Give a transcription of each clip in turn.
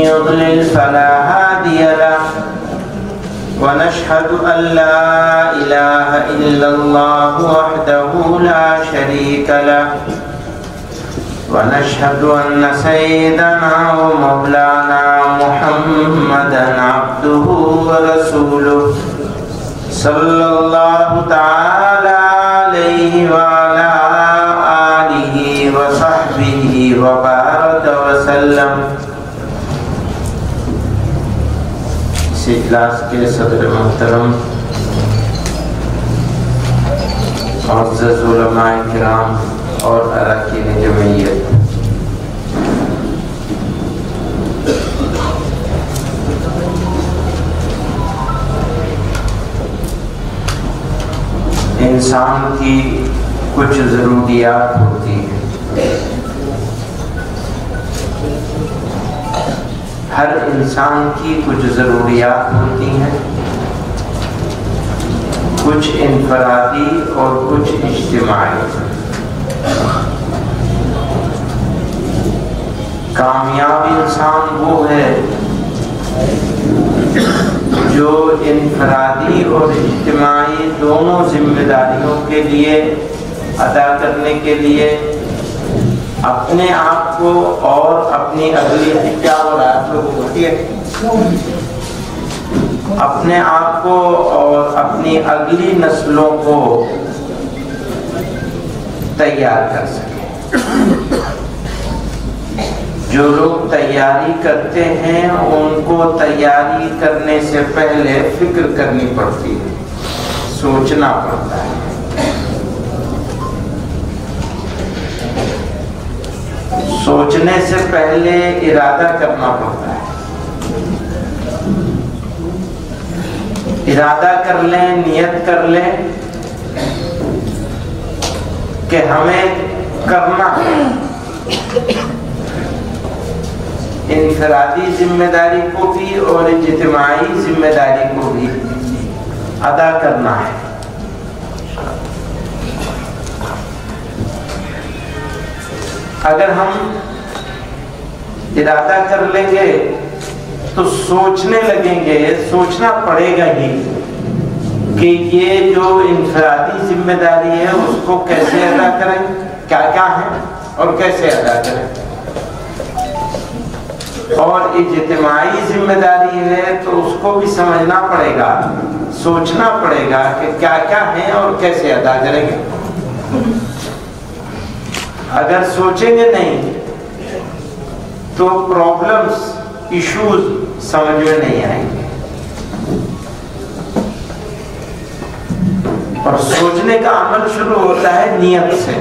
يضلل فلا هادي له ونشهد أن لا إله إلا الله وحده لا شريك له ونشهد أن سيدنا ومولانا محمدا عبده ورسوله صلى الله تعالى عليه وعلى آله وصحبه وبارك وسلم۔ اس اجلاس کے صدر محترم، معزز علماء کرام اور اراکین جمعیت، انسان کی کچھ ضروریات ہوتی ہیں۔ ہر انسان کی کچھ ضروریات ہوتی ہیں، کچھ انفرادی اور کچھ اجتماعی۔ کامیاب انسان وہ ہے جو انفرادی اور اجتماعی دونوں ذمہ داریوں کے لیے ادا کرنے کے لیے اپنے آپ کو اور اپنی اگلی اپنے آپ کو اور اپنی اگلی نسلوں کو تیار کر سکے۔ جو لوگ تیاری کرتے ہیں ان کو تیاری کرنے سے پہلے فکر کرنی پڑتی ہے، سوچنا پڑتا ہے۔ سوچنے سے پہلے ارادہ کرنا پڑتا ہے۔ ارادہ کر لیں، نیت کر لیں کہ ہمیں کرنا ہے۔ انفرادی ذمہ داری کو بھی اور اجتماعی ذمہ داری کو بھی ادا کرنا ہے۔ اگر ہم ارادہ کر لیں گے تو سوچنے لگیں گے، سوچنا پڑے گا ہی کہ یہ جو انفرادی ذمہ داری ہے اس کو کیسے ادا کریں، کیا کیا ہے اور کیسے ادا کریں، اور اجتماعی ذمہ داری ہے تو اس کو بھی سمجھنا پڑے گا، سوچنا پڑے گا کہ کیا کیا ہے اور کیسے ادا کریں گے۔ اگر سوچیں گے نہیں تو پرابلمز، ایشوز سمجھ میں نہیں آئیں گے۔ اور سوچنے کا عمل شروع ہوتا ہے نیت سے،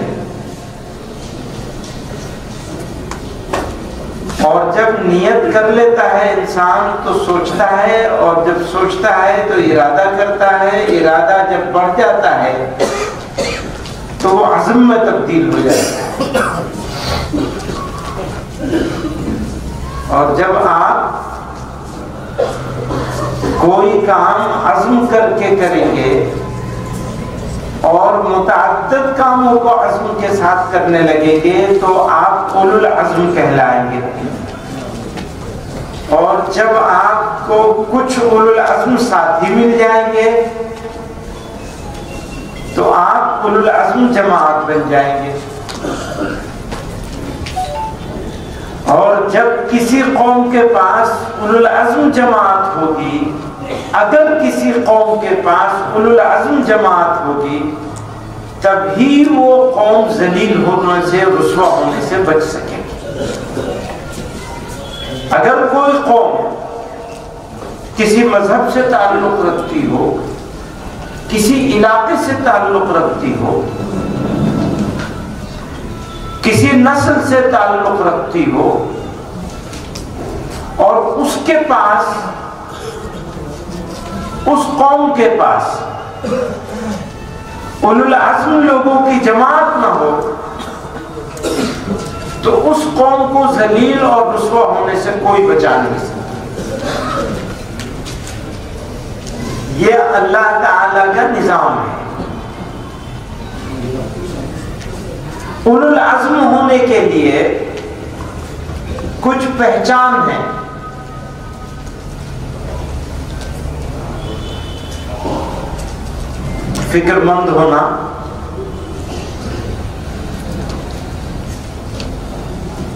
اور جب نیت کر لیتا ہے انسان تو سوچتا ہے، اور جب سوچتا ہے تو ارادہ کرتا ہے، ارادہ جب بڑھ جاتا ہے تو وہ عزم میں تبدیل ہو جاتا ہے۔ اور جب آپ کوئی کام عزم کر کے کریں گے اور متعدد کاموں کو عزم کے ساتھ کرنے لگیں گے تو آپ اولو العزم کہلائیں گے۔ اور جب آپ کو کچھ اولو العزم ساتھی مل جائیں گے تو آپ اولو العزم جماعت بن جائیں گے۔ اور جب کسی قوم کے پاس اولو العزم جماعت ہوگی، اگر کسی قوم کے پاس اولو العزم جماعت ہوگی، تبھی وہ قوم ذلیل ہونے سے، رسوا ہونے سے بچ سکے گی۔ اگر کوئی قوم کسی مذہب سے تعلق رکھتی ہو، کسی علاقے سے تعلق رکھتی ہو، کسی نسل سے تعلق رکھتی ہو، اور اس کے پاس، اس قوم کے پاس اولو العزم لوگوں کی جماعت نہ ہو، تو اس قوم کو ذلیل اور رسوا ہونے سے کوئی بچا نہیں سکتا۔ یہ اللہ تعالی کا نظام ہے۔ اولو العزم ہونے کے لیے کچھ پہچان ہے، فکر مند ہونا،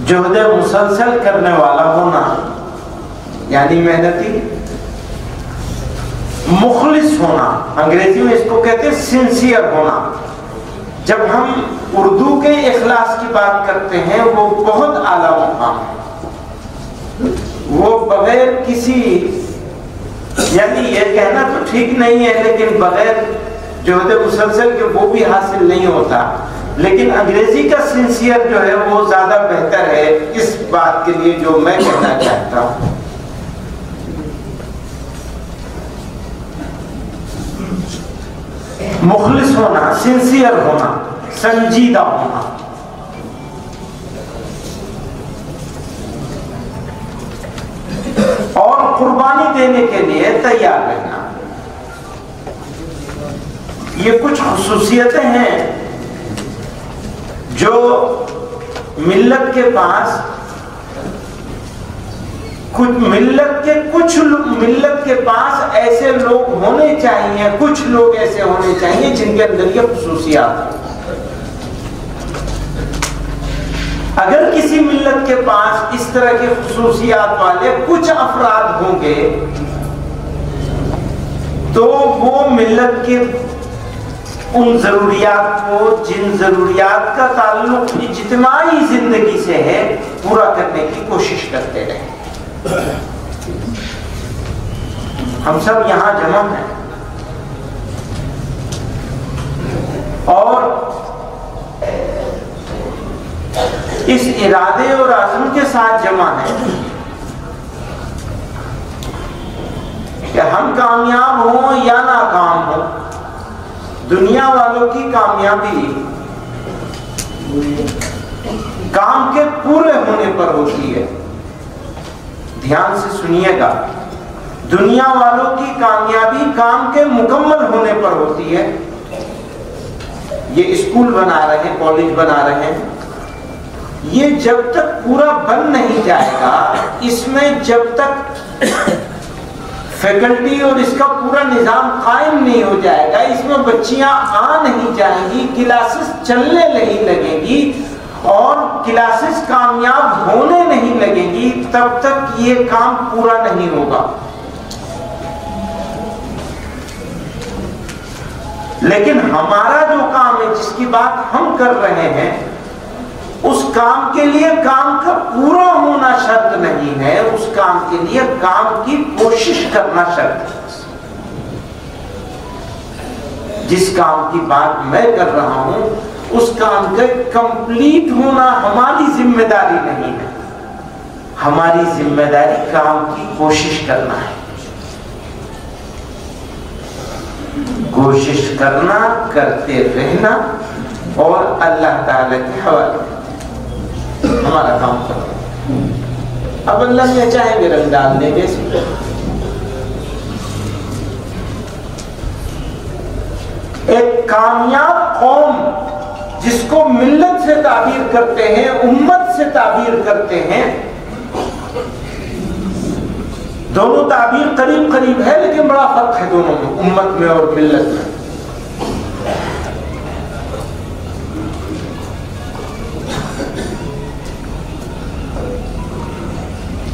جہد مسلسل کرنے والا ہونا یعنی محنتی، مخلص ہونا، انگریزی میں اس کو کہتے ہیں سنسیئر ہونا۔ جب ہم اردو کے اخلاص کی بات کرتے ہیں وہ بہت اعلیٰ مقام ہے، وہ بغیر کسی، یعنی یہ کہنا تو ٹھیک نہیں ہے لیکن بغیر جہد مسلسل کے وہ بھی حاصل نہیں ہوتا، لیکن انگریزی کا سنسیئر جو ہے وہ زیادہ بہتر ہے اس بات کے لیے جو میں کہنا چاہتا ہوں۔ مخلص ہونا، سنسیئر ہونا، سنجیدہ ہونا۔ اور قربانی دینے کے لیے تیار رہنا۔ یہ کچھ خصوصیتیں ہیں جو ملت کے پاس ملت کے پاس ایسے لوگ ہونے چاہیے، کچھ لوگ ایسے ہونے چاہیے جن کے اندر یہ خصوصیات ہیں۔ اگر کسی ملت کے پاس اس طرح کی خصوصیات والے کچھ افراد ہوں گے تو وہ ملت کے ان ضروریات کو، جن ضروریات کا تعلق اجتماعی زندگی سے ہے، پورا کرنے کی کوشش کرتے رہیں۔ ہم سب یہاں جمع ہیں اور اس ارادے اور عزم کے ساتھ جمع ہیں کہ ہم کامیاب ہوں یا ناکام ہوں، دنیا والوں کی کامیابی کام کے پورے ہونے پر ہوتی ہے۔ دھیان سے سنیے گا، دنیا والوں کی کامیابی کام کے مکمل ہونے پر ہوتی ہے۔ یہ اسکول بنا رہے ہیں، کالج بنا رہے ہیں، یہ جب تک پورا بن نہیں جائے گا، اس میں جب تک فیکلٹی اور اس کا پورا نظام قائم نہیں ہو جائے گا، اس میں بچیاں آ نہیں جائیں گی، کلاسز چلنے نہیں لگیں گی اور کلاسز کامیاب ہونے نہیں لگیں گی، تب تک یہ کام پورا نہیں ہوگا۔ لیکن ہمارا جو کام ہے، جس کی بات ہم کر رہے ہیں، اس کام کے لیے کام کا پورا ہونا شرط نہیں ہے، اس کام کے لیے کام کی کوشش کرنا شرط ہے۔ جس کام کی بات میں کر رہا ہوں اس کام کا کمپلیٹ ہونا ہماری ذمہ داری نہیں ہے، ہماری ذمہ داری کام کی کوشش کرنا ہے۔ کوشش کرنا، کرتے رہنا اور اللہ تعالی کے حوالے ہمارا کام کرنا۔ اب اللہ نے چاہے گے رنگ ڈال دیں گے۔ ایک کامیاب قوم جس کو ملت سے تعبیر کرتے ہیں، امت سے تعبیر کرتے ہیں، دونوں تعبیر قریب قریب ہے لیکن بڑا فرق ہے دونوں میں، امت میں اور ملت میں۔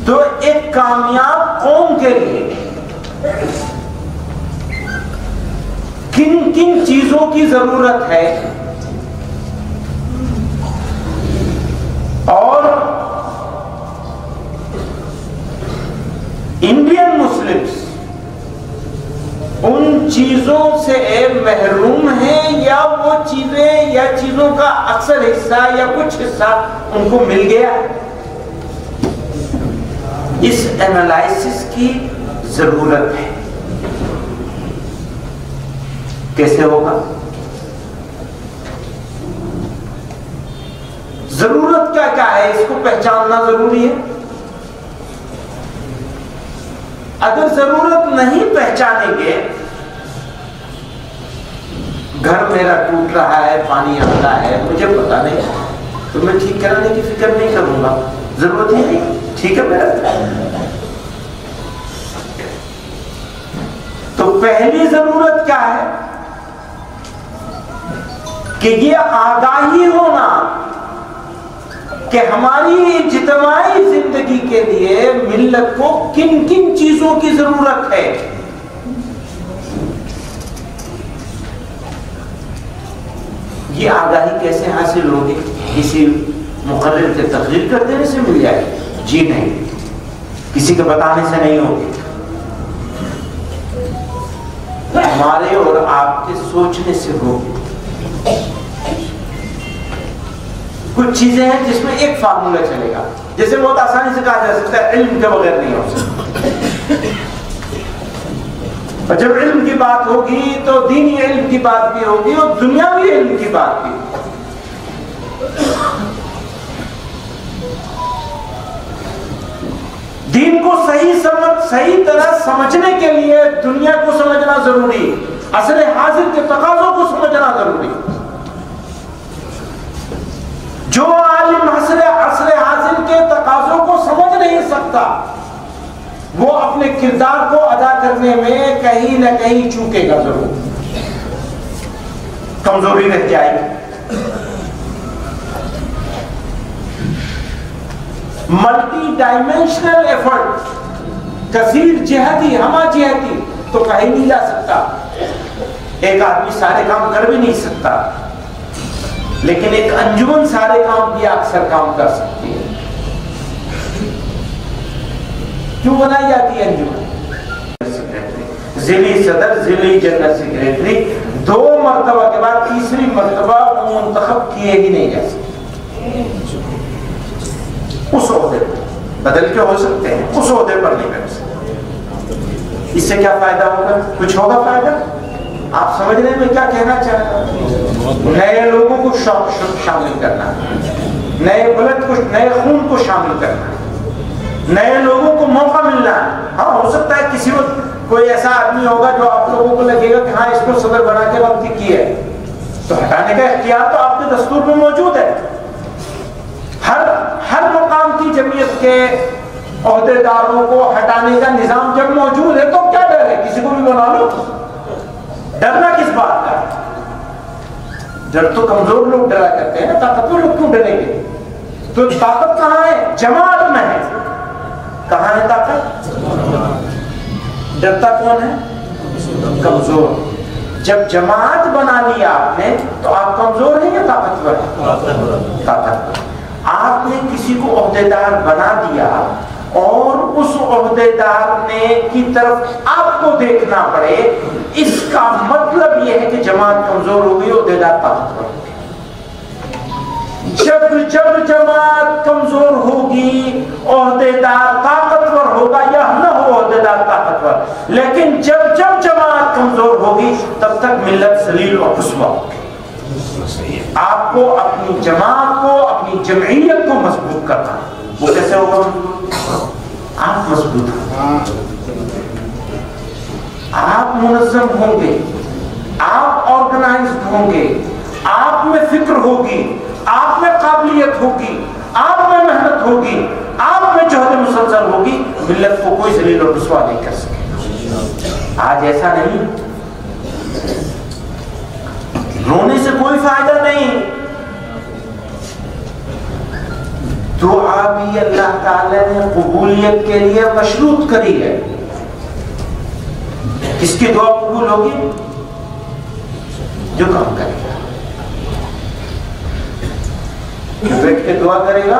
تو ایک کامیاب قوم کے لیے کن کن چیزوں کی ضرورت ہے اور انڈین مسلمز ان چیزوں سے محروم ہیں یا وہ چیزیں یا چیزوں کا اکثر حصہ یا کچھ حصہ ان کو مل گیا؟ اس انالائسس کی ضرورت ہے۔ کیسے ہوگا؟ ضرورت کیا ہے، اس کو پہچاننا ضروری ہے۔ اگر ضرورت نہیں پہچانیں گے، گھر میرا ٹوٹ رہا ہے، پانی آتا ہے، مجھے پتا نہیں تو میں ٹھیک کرانے کی فکر نہیں کروں گا، ضرورت ہی نہیں، ٹھیک ہے میرا۔ تو پہلی ضرورت کیا ہے؟ کہ یہ آگاہی ہونا کہ ہماری اجتماعی زندگی کے لیے ملت کو کن کن چیزوں کی ضرورت ہے. یہ آگاہی کیسے حاصل ہوگی؟ کسی مقرر کے تقریر کر دینے سے مل جائے گی؟ جی نہیں، کسی کے بتانے سے نہیں ہوگی. ہمارے اور آپ کے سوچنے سے ہوگی. کچھ چیزیں ہیں جس میں ایک فارمولہ چلے گا، جیسے بہت آسانی سے کہا جا سکتا ہے علم کے بغیر نہیں ہو سکتا. اور جب علم کی بات ہوگی تو دینی علم کی بات بھی ہوگی اور دنیاوی علم کی بات بھی ہوگی. دین کو صحیح طرح سمجھنے کے لیے دنیا کو سمجھنا ضروری، عصر حاضر کے تقاضوں کو سمجھنا ضروری. جو عالم عصر حاضر کے تقاضوں کو سمجھ نہیں سکتا وہ اپنے کردار کو ادا کرنے میں کہیں نہ کہیں چوکے گا، ضرور کمزوری رہ جائے گی. ملٹی ڈائمینشنل ایفرٹ، کثیر جہتی، ہمہ جہتی تو کہیں نہیں جا سکتا. ایک آدمی سارے کام کر بھی نہیں سکتا، لیکن ایک انجمن سارے کام بھی اکثر کام کر سکتی ہے. کیوں بنائی جاتی ہے انجمن؟ ضلعی صدر، ضلعی جنرل سیکریٹری، 2 مرتبہ کے بعد تیسری مرتبہ وہ منتخب کیے ہی نہیں جا سکتے. اس عہدے بدل کے ہو سکتے ہیں، اس عہدے پر نہیں بیٹھ سکتے. اس سے کیا فائدہ ہوگا؟ کچھ ہوگا فائدہ؟ آپ سمجھنے میں کیا کہنا چاہ رہے ہیں؟ نئے لوگوں کو شامل کرنا، نئے بلد کو، نئے خون کو شامل کرنا، نئے لوگوں کو موقع ملنا. ہاں ہو سکتا ہے کسی وقت کوئی ایسا آدمی ہوگا جو آپ لوگوں کو لگے گا کہ ہاں اس کو صدر بنا کے غلطی کی ہے، تو ہٹانے کا اختیار تو آپ کے دستور میں موجود ہے. ہر مقام کی جمعیت کے عہدے داروں کو ہٹانے کا نظام جب موجود ہے تو کیا ڈر ہے؟ کسی کو بھی بنا لو. ڈرنا کس بات کا؟ ڈر تو کمزور لوگ ڈرا کرتے ہیں، طاقتور لوگ کیوں ڈریں گے؟ تو طاقت کہاں ہے؟ جماعت میں ہے. کہاں ہے طاقت؟ ڈرتا کون ہے؟ کمزور. جب جماعت بنا لی آپ نے تو آپ کمزور ہیں یا طاقتور ہیں؟ طاقتور. آپ نے کسی کو عہدیدار بنا دیا اور اس عہدیدار نے کی طرف آپ کو دیکھنا پڑے، اس کا مطلب یہ ہے کہ جماعت کمزور ہوگی، عہدیدار طاقتور ہوگی. جب جماعت کمزور ہوگی عہدیدار طاقتور ہوگا، یا نہ ہو عہدیدار طاقتور، لیکن جب جماعت کمزور ہوگی تب تک ملت ذلیل اور رسوا ہوگی. آپ کو اپنی جماعت کو، اپنی جمعیت کو مضبوط کرنا. وہ کیسے ہوگا؟ آپ مضبوط ہوں، آپ منظم ہوں گے، آپ آرگنائزڈ ہوں گے، آپ میں فکر ہوگی، آپ میں قابلیت ہوگی، آپ میں محنت ہوگی، آپ میں جہد مسلسل ہوگی. ملت کو کوئی ذلیل اور رسوا نہیں کر سکے. آج ایسا نہیں. رونے سے کوئی فائدہ نہیں. دعا بھی اللہ تعالی نے قبولیت کے لیے مشروط کری ہے. کس کی دعا قبول ہوگی؟ جو کام کرے گا. بیٹھ کے دعا کرے گا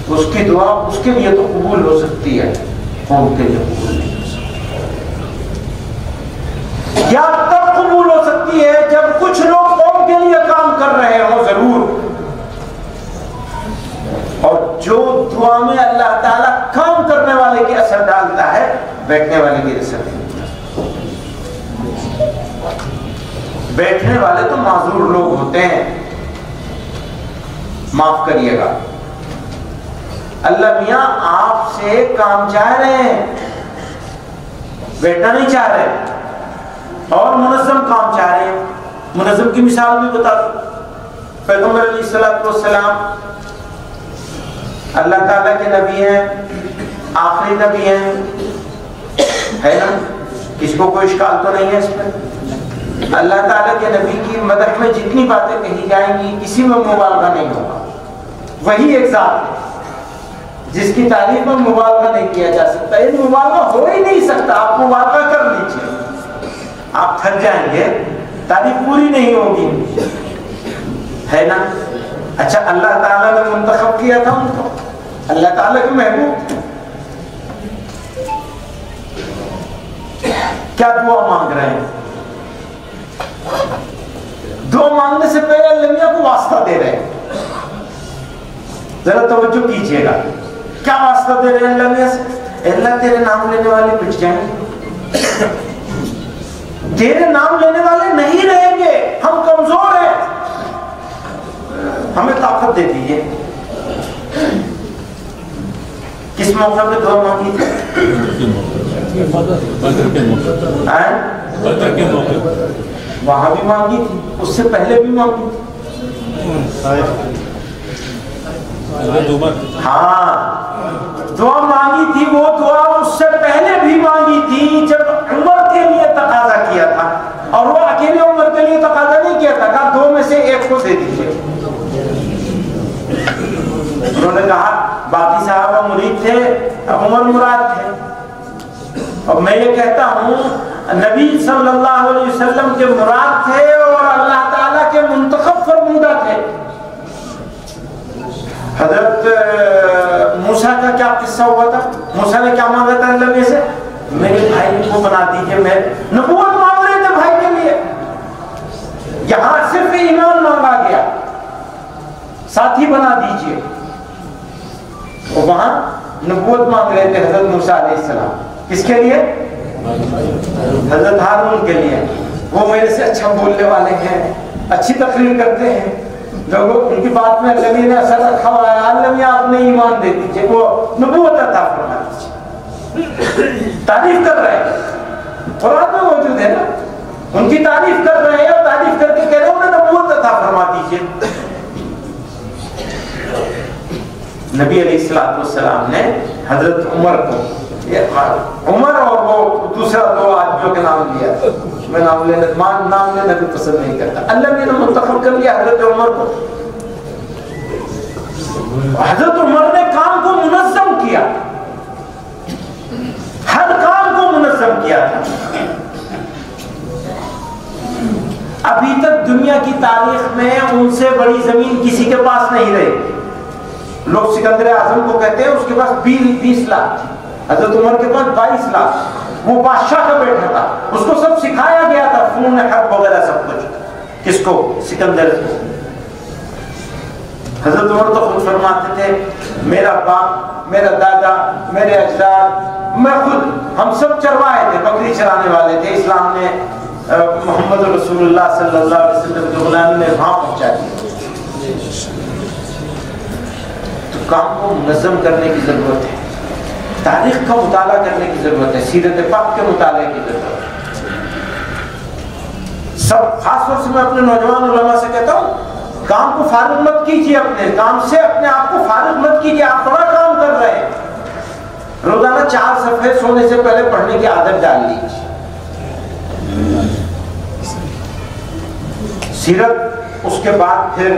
اس کی دعا اس کے لیے تو قبول ہو سکتی ہے، قوم کے لیے قبول نہیں ہو سکتی. یا تب قبول ہو سکتی ہے جب کچھ لوگ قوم کے لیے کام کر رہے ہوں ضرور، اور جو دعا میں اللہ تعالیٰ کام کرنے والے کے اثر ڈالتا ہے بیٹھنے والے کے اثر نہیں. بیٹھنے والے تو معذور لوگ ہوتے ہیں، معاف کریے گا. اللہ میاں آپ سے کام چاہ رہے ہیں، بیٹھنا نہیں چاہ رہے، اور منظم کام چاہ رہے ہیں. منظم کی مثال بھی بتا دوں. پیغمبر علیہ السلام اللہ تعالیٰ کے نبی ہیں، آخری نبی ہیں، ہے نا؟ کسی کو کوئی اشکال تو نہیں ہے اس میں؟ اللہ تعالیٰ کے نبی کی مدح میں جتنی باتیں کہی جائیں گی کسی میں مبالغہ نہیں ہوگا. وہی ایک ذات ہے جس کی تعریف میں مبالغہ نہیں کیا جا سکتا. یہ مبالغہ ہو ہی نہیں سکتا. آپ مبالغہ کر لیجیے, آپ تھک جائیں گے, تعریف پوری نہیں ہوگی, ہے نا. اچھا, اللہ تعالیٰ نے منتخب کیا تھا ان کو, اللہ تعالیٰ کے محبوب. کیا دعا مانگ رہے ہیں؟ دعا مانگنے سے پہلے اللہ میاں کو واسطہ دے رہے ہیں. ذرا توجہ کیجئے گا, کیا واسطہ دے رہے ہیں اللہ میاں سے؟ اللہ تیرے نام لینے والے مٹ جائیں گے, تیرے نام لینے والے نہیں رہیں گے, ہم کمزور ہیں, ہمیں طاقت دے دیجیے. کس موقع پہ دعا مانگی تھی؟ وہاں بھی مانگی تھی, اس سے پہلے بھی مانگی تھی. ہاں, دعا مانگی تھی, وہ دعا اس سے پہلے بھی مانگی تھی جب عمر کے لیے تقاضا کیا تھا, اور وہ اکیلے عمر کے لیے تقاضا نہیں کیا تھا, کہا دو میں سے ایک کو دے دیجیے. انہوں نے کہا باقی صحابہ مرید تھے, اب عمر مراد تھے. اور میں یہ کہتا ہوں نبی صلی اللہ علیہ وسلم کے مراد تھے اور اللہ تعالیٰ کے منتخب فرمودہ تھے. حضرت موسیٰ کا کیا قصہ ہوا تھا؟ موسیٰ نے کیا مانگا تھا اللہ میں سے؟ میرے بھائی کو بنا دیجئے. میں نبوت مانگ رہے تھے بھائی کے لیے, یہاں صرف ایمان مانگا گیا, ساتھی بنا دیجئے. اور وہاں نبوت مانگ رہے تھے حضرت موسیٰ علیہ السلام. کس کے لیے؟ حضرت ہارون کے لیے. وہ میرے سے اچھا بولنے والے ہیں, اچھی تقریر کرتے ہیں, لوگوں ان کی بات میں اللہ نے اثر رکھا ہوا ہے, اللہ آپ نے ایمان دے دیجیے, وہ نبوت عطا فرما دیجیے. تعریف کر رہے ہیں, قرآن میں موجود ہے نا, ان کی تعریف کر رہے ہیں اور تعریف کر کے کہہ رہے ہیں انہیں نبوت عطا فرما دیجیے. نبی علیہ السلام نے حضرت عمر کو, عمر اور وہ دوسرا دو آدمیوں کے نام لیا, میں نام لینا بھی پسند نہیں کرتا, اللہ نے منتخب کر لیا حضرت عمر کو. حضرت عمر نے کام کو منظم کیا, ہر کام کو منظم کیا تھا. ابھی تک دنیا کی تاریخ میں ان سے بڑی زمین کسی کے پاس نہیں رہی. لوگ سکندر اعظم کو کہتے ہیں, اس کے پاس 20 لاکھ تھی, حضرت عمر کے پاس 22 لاکھ. وہ بادشاہ کا بیٹا تھا, اس کو سب سکھایا گیا تھا, فنون حرب وغیرہ سب کچھ. کس کو؟ سکندر کو. حضرت عمر تو خود فرماتے تھے میرا باپ, میرا دادا, میرے اجداد, میں خود, ہم سب چرواہے تھے, بکری چرانے والے تھے. اسلام نے محمد رسول اللہ صلی اللہ علیہ وسلم کے غلامی میں وہاں پہنچا دیا. تو کام کو منظم کرنے کی ضرورت ہے, تاریخ کا مطالعہ کرنے کی ضرورت ہے, سیرت پاک کے مطالعے کی ضرورت ہے. سب خاص طور سے میں اپنے نوجوان علماء سے کہتا ہوں, کام کو فارغ مت کیجیے, اپنے کام سے اپنے آپ کو فارغ مت کیجیے. آپ بڑا کام کر رہے ہیں, روزانہ 4 صفحے سونے سے پہلے پڑھنے کی عادت ڈال لیجیے. سیرت, اس کے بعد پھر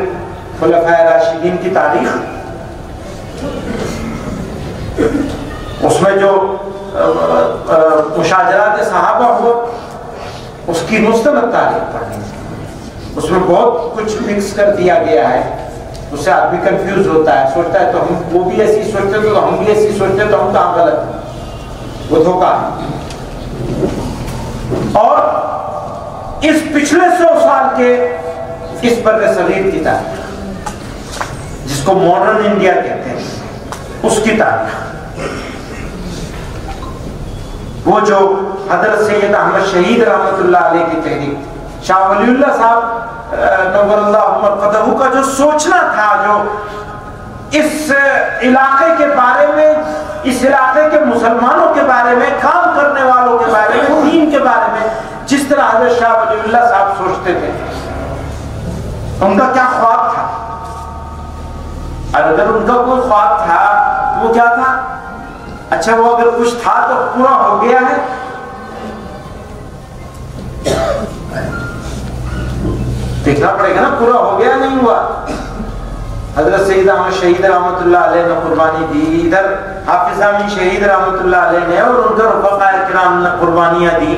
خلفائے راشدین کی تاریخ, اس میں جو مشاجرات صحابہ ہوا اس کی مستند تاریخ پڑھنی. اس میں بہت کچھ مکس کر دیا گیا ہے, اس سے آدمی کنفیوز ہوتا ہے, سوچتا ہے تو ہم وہ بھی ایسی سوچتے تو ہم بھی ایسی سوچتے تو ہم کہاں غلط ہیں, وہ دھوکہ ہے. اور اس پچھلے 100 سال کے اس بر صغیر کی تاریخ جس کو ماڈرن انڈیا کہتے ہیں, اس کی تاریخ, وہ جو حضرت سید احمد شہید رحمت اللہ علیہ کی تحریک, شاہ ولی اللہ صاحب نور اللہ مرقدہ کا جو سوچنا تھا, جو اس علاقے کے بارے میں, اس علاقے کے مسلمانوں کے بارے میں, کام کرنے والوں کے بارے میں, دین کے بارے میں, جس طرح حضرت شاہ ولی اللہ صاحب سوچتے تھے, ان کا کیا خواب تھا. اور اگر ان کا کوئی خواب تھا وہ کیا تھا؟ اچھا, وہ اگر کچھ تھا تو پورا ہو گیا ہے. دیکھنا پڑے گا نا پورا ہو گیا نہیں ہوا. حضرت سید احمد شہید رحمۃ اللہ علیہ نے قربانی دی، ادھر حافظ امین شہید رحمۃ اللہ علیہ نے اور ان کے رفقاء کرام نے قربانیاں دی.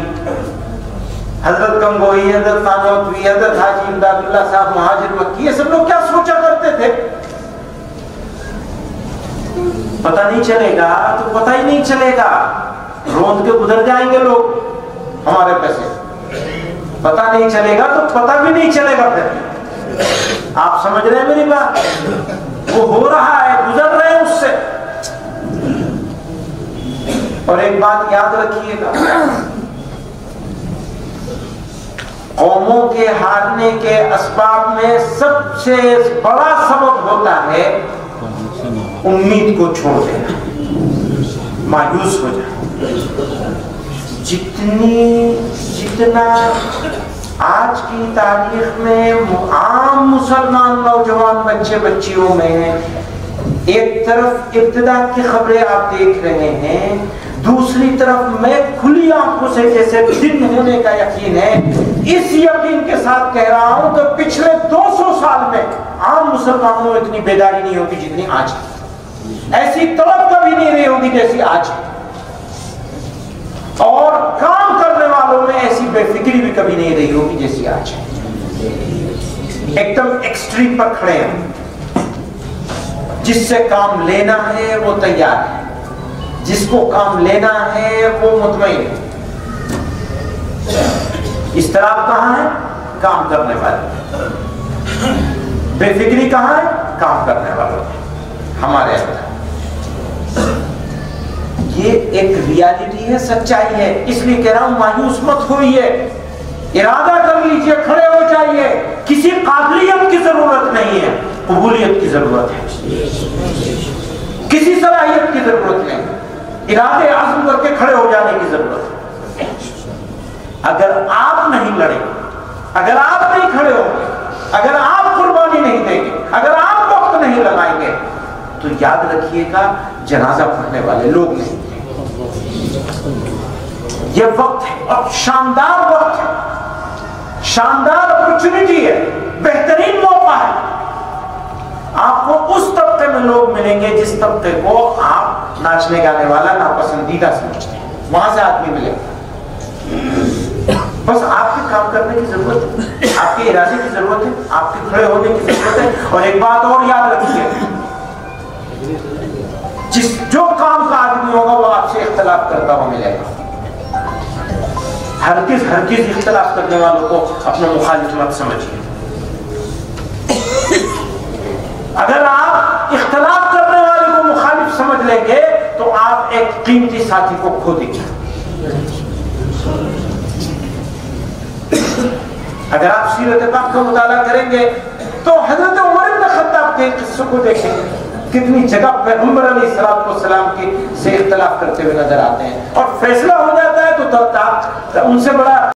حضرت گنگوئی، حضرت تانوتوی، حضرت حاجی امداد اللہ صاحب مہاجر مکی، یہ سب لوگ کیا سوچا کرتے تھے؟ پتہ نہیں چلے گا تو پتہ ہی نہیں چلے گا، روند کے گزر جائیں گے لوگ ہمارے پیسے. پتہ نہیں چلے گا تو پتہ بھی نہیں چلے گا. پھر آپ سمجھ رہے ہیں میری بات؟ وہ ہو رہا ہے، گزر رہے ہیں اس سے. اور ایک بات یاد رکھیے گا، قوموں کے ہارنے کے اسباب میں سب سے بڑا سبب ہوتا ہے امید کو چھوڑ دینا، مایوس ہو جانا. جتنا آج کی تاریخ میں عام مسلمان نوجوان بچے بچیوں میں ایک طرف ابتدا کی خبریں آپ دیکھ رہے ہیں، دوسری طرف میں کھلی آنکھوں سے جیسے دن ہونے کا یقین ہے، اس یقین کے ساتھ کہہ رہا ہوں کہ پچھلے 200 سال میں عام مسلمانوں میں اتنی بیداری نہیں ہوگی جتنی آج ہے. ایسی طلب کبھی نہیں رہی ہوگی جیسی آج ہے، اور کام کرنے والوں میں ایسی بے فکری بھی کبھی نہیں رہی ہوگی جیسی آج ہے. ایک دم ایکسٹریم پر کھڑے ہیں. جس سے کام لینا ہے وہ تیار ہے، جس کو کام لینا ہے وہ مطمئن ہے. اضطراب کہاں ہے؟ کام کرنے والے. بے فکری کہاں ہے؟ کام کرنے والوں. ہمارے اندر یہ ایک ریالٹی ہے، سچائی ہے. اس لیے کہہ رہا ہوں مایوس مت ہوئیے، ارادہ کر لیجئے، کھڑے ہو جائیے. کسی قابلیت کی ضرورت نہیں ہے، قبولیت کی ضرورت ہے. کسی صلاحیت کی ضرورت نہیں، ارادے عزم کر کے کھڑے ہو جانے کی ضرورت ہے. اگر آپ نہیں لڑیں، اگر آپ نہیں کھڑے ہوں گے، اگر آپ قربانی نہیں دیں گے، اگر آپ وقت نہیں لگائیں گے، تو یاد رکھیے گا جنازہ پڑھنے والے لوگ نہیں. یہ وقت ہے اور شاندار وقت ہے، شاندار اپورچونٹی ہے، بہترین موقع ہے. آپ کو اس طبقے میں لوگ ملیں گے جس طبقے کو آپ ناچنے گانے والا ناپسندیدہ سمجھتے ہیں، وہاں سے آدمی ملے گا. بس آپ کے کام کرنے کی ضرورت ہے، آپ کے ارادے کی ضرورت ہے، آپ کے کھڑے ہونے کی ضرورت ہے. اور ایک بات اور یاد رکھیے، جو کام کا آدمی ہوگا وہ آپ سے اختلاف کرتا ہوا ملے گا. ہرگز اختلاف کرنے والوں کو اپنا مخالف مت سمجھیے. اگر آپ اختلاف کرنے والے کو مخالف سمجھ لیں گے تو آپ ایک قیمتی ساتھی کو کھو دیں گے. اگر آپ سیرت پاک کا مطالعہ کریں گے تو حضرت عمر بن خطاب کے قصے کو دیکھیں گے، کتنی جگہ پیغمبر علیہ السلام کی سے اختلاف کرتے ہوئے نظر آتے ہیں، اور فیصلہ ہو جاتا ہے تو ان سے بڑا